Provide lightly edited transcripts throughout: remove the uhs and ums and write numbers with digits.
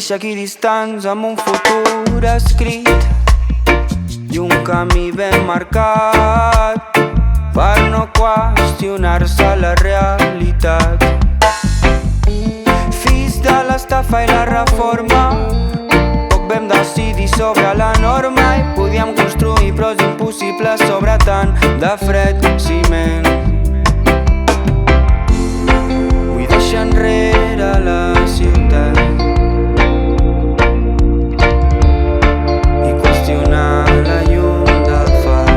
néixer aquí distants amb un futur escrit i un camí ben marcat per no qüestionar-se la realitat. Fills de l'estafa i la reforma, poc vam decidir sobre la norma i podíem construir però és impossible sobre tant de fred ciment. Vull deixar enrere la ciutat i qüestionar la llum del far.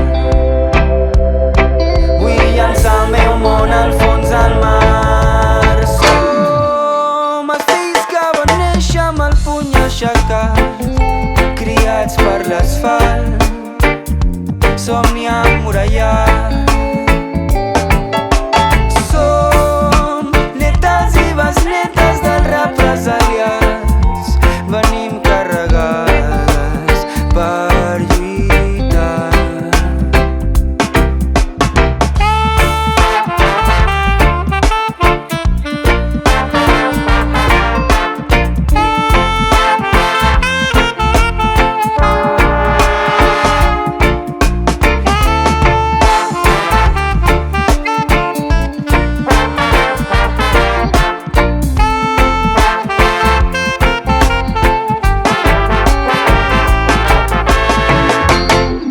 Vull llançar el meu món al fons del mar. Som els fills que van néixer amb el puny aixecat, criats per l'asfalt, somni emmurallat. Som netes i besnetes dels represaliats, venim carregades per lluitar.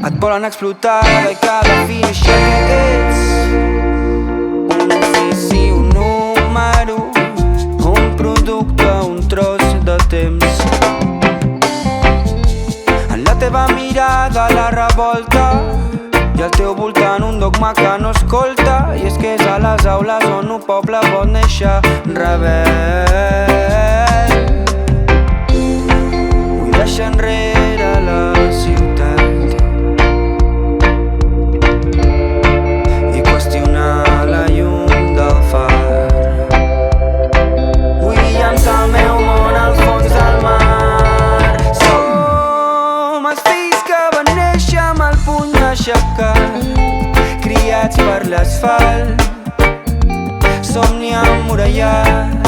Et volen explotar i que defineixen que ets un ofici, un número, un producte, un tros de temps. En la teva mirada la revolta i al teu voltant un dogma que no escolta, i és que és a les aules on un poble pot néixer rebel. Vull deixar enrere la ciutat i qüestionar la llum del far. Vull llançar el meu món al fons del mar. Som els fills que van néixer amb el puny aixecat, criats per l'asfalt, somni emmurallat.